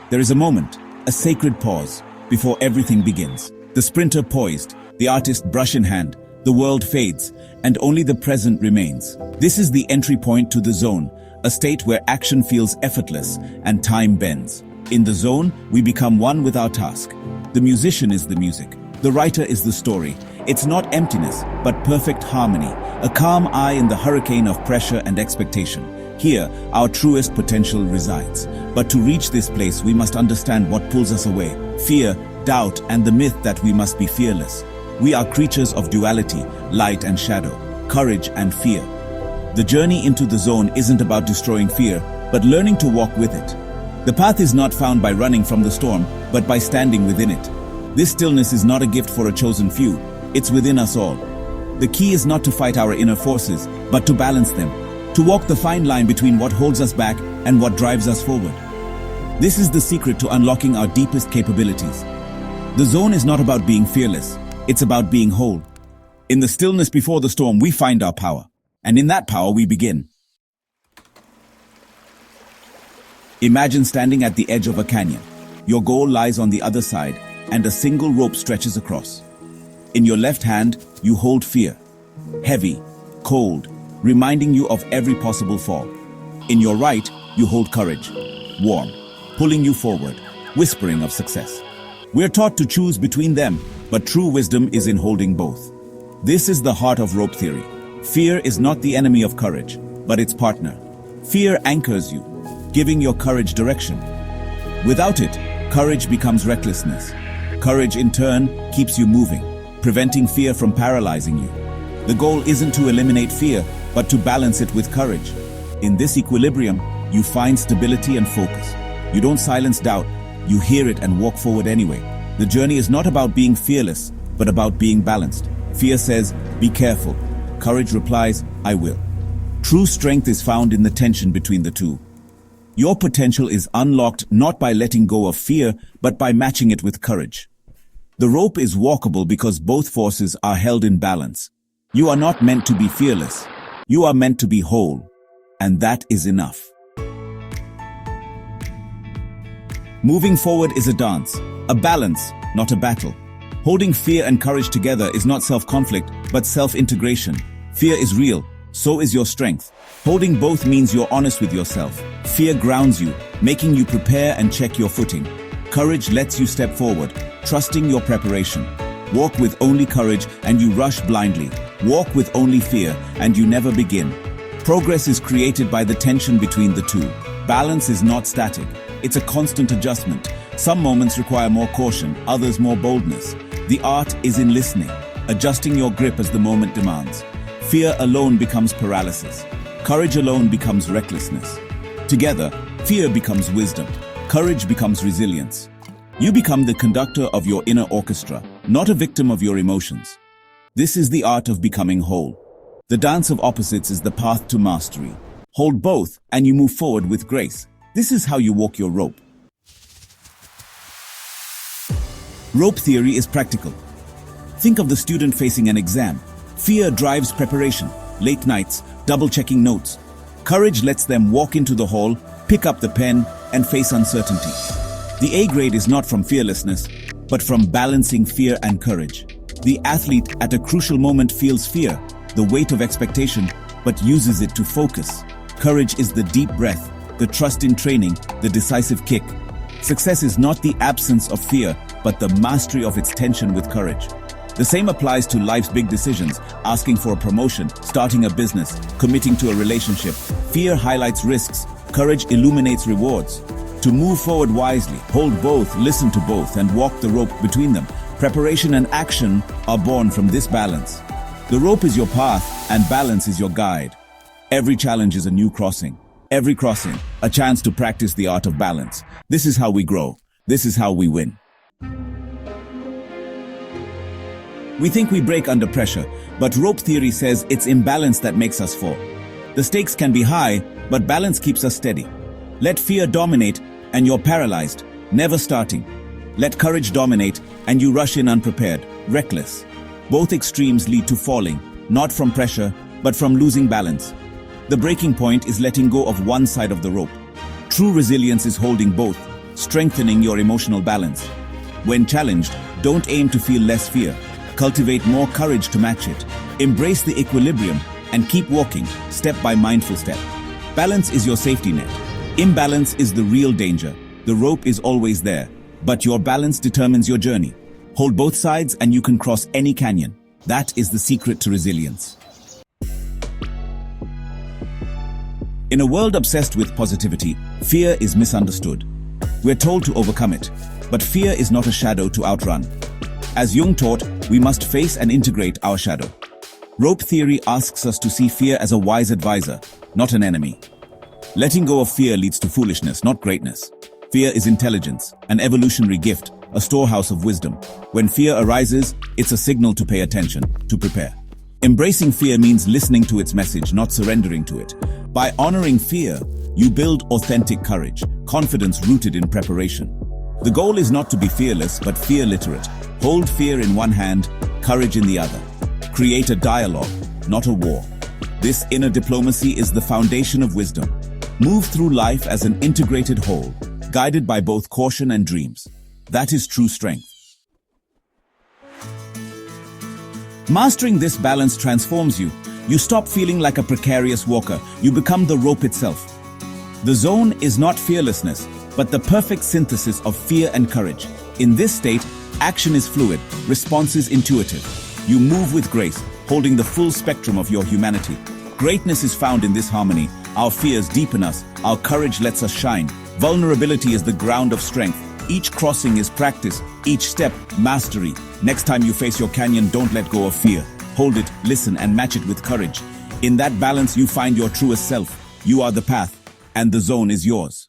There is a moment, a sacred pause, before everything begins. The sprinter poised, the artist brush in hand, the world fades, and only the present remains. This is the entry point to the zone, a state where action feels effortless and time bends. In the zone, we become one with our task. The musician is the music. The writer is the story. It's not emptiness, but perfect harmony, a calm eye in the hurricane of pressure and expectation. Here, our truest potential resides. But to reach this place, we must understand what pulls us away: fear, doubt, and the myth that we must be fearless. We are creatures of duality, light and shadow, courage and fear. The journey into the zone isn't about destroying fear, but learning to walk with it. The path is not found by running from the storm, but by standing within it. This stillness is not a gift for a chosen few, it's within us all. The key is not to fight our inner forces, but to balance them, to walk the fine line between what holds us back and what drives us forward. This is the secret to unlocking our deepest capabilities. The zone is not about being fearless, it's about being whole. In the stillness before the storm, we find our power, and in that power we begin. Imagine standing at the edge of a canyon. Your goal lies on the other side, and a single rope stretches across. In your left hand, you hold fear, heavy, cold, reminding you of every possible fall. In your right, you hold courage, warm, pulling you forward, whispering of success. We're taught to choose between them, but true wisdom is in holding both. This is the heart of rope theory. Fear is not the enemy of courage, but its partner. Fear anchors you, giving your courage direction. Without it, courage becomes recklessness. Courage, in turn, keeps you moving, preventing fear from paralyzing you. The goal isn't to eliminate fear, but to balance it with courage. In this equilibrium, you find stability and focus. You don't silence doubt, you hear it and walk forward anyway. The journey is not about being fearless, but about being balanced. Fear says, be careful. Courage replies, I will. True strength is found in the tension between the two. Your potential is unlocked not by letting go of fear, but by matching it with courage. The rope is walkable because both forces are held in balance. You are not meant to be fearless. You are meant to be whole. And that is enough. Moving forward is a dance, a balance, not a battle. Holding fear and courage together is not self-conflict, but self-integration. Fear is real, so is your strength. Holding both means you're honest with yourself. Fear grounds you, making you prepare and check your footing. Courage lets you step forward, trusting your preparation. Walk with only courage and you rush blindly. Walk with only fear and you never begin. Progress is created by the tension between the two. Balance is not static. It's a constant adjustment. Some moments require more caution, others more boldness. The art is in listening, adjusting your grip as the moment demands. Fear alone becomes paralysis. Courage alone becomes recklessness. Together, fear becomes wisdom. Courage becomes resilience. You become the conductor of your inner orchestra, not a victim of your emotions. This is the art of becoming whole. The dance of opposites is the path to mastery. Hold both and you move forward with grace. This is how you walk your rope. Rope theory is practical. Think of the student facing an exam. Fear drives preparation, late nights, double-checking notes. Courage lets them walk into the hall, pick up the pen, and face uncertainty. The A grade is not from fearlessness, but from balancing fear and courage. The athlete at a crucial moment feels fear, the weight of expectation, but uses it to focus. Courage is the deep breath, the trust in training, the decisive kick. Success is not the absence of fear, but the mastery of its tension with courage. The same applies to life's big decisions, asking for a promotion, starting a business, committing to a relationship. Fear highlights risks, courage illuminates rewards. To move forward wisely, hold both, listen to both, and walk the rope between them. Preparation and action are born from this balance. The rope is your path, and balance is your guide. Every challenge is a new crossing. Every crossing, a chance to practice the art of balance. This is how we grow. This is how we win. We think we break under pressure, but rope theory says it's imbalance that makes us fall. The stakes can be high, but balance keeps us steady. Let fear dominate, and you're paralyzed, never starting. Let courage dominate, and you rush in unprepared, reckless. Both extremes lead to falling, not from pressure, but from losing balance. The breaking point is letting go of one side of the rope. True resilience is holding both, strengthening your emotional balance. When challenged, don't aim to feel less fear. Cultivate more courage to match it. Embrace the equilibrium and keep walking, step by mindful step. Balance is your safety net. Imbalance is the real danger. The rope is always there, but your balance determines your journey. Hold both sides and you can cross any canyon. That is the secret to resilience. In a world obsessed with positivity, fear is misunderstood. We're told to overcome it, but fear is not a shadow to outrun. As Jung taught, we must face and integrate our shadow. Rope theory asks us to see fear as a wise advisor, not an enemy. Letting go of fear leads to foolishness, not greatness. Fear is intelligence, an evolutionary gift, a storehouse of wisdom. When fear arises, it's a signal to pay attention, to prepare. Embracing fear means listening to its message, not surrendering to it. By honoring fear, you build authentic courage, confidence rooted in preparation. The goal is not to be fearless, but fear literate. Hold fear in one hand, courage in the other. Create a dialogue, not a war. This inner diplomacy is the foundation of wisdom. Move through life as an integrated whole, guided by both caution and dreams. That is true strength. Mastering this balance transforms you. You stop feeling like a precarious walker. You become the rope itself. The zone is not fearlessness, but the perfect synthesis of fear and courage. In this state, action is fluid, response is intuitive. You move with grace, holding the full spectrum of your humanity. Greatness is found in this harmony. Our fears deepen us, our courage lets us shine. Vulnerability is the ground of strength. Each crossing is practice, each step, mastery. Next time you face your canyon, don't let go of fear. Hold it, listen, and match it with courage. In that balance, you find your truest self. You are the path, and the zone is yours.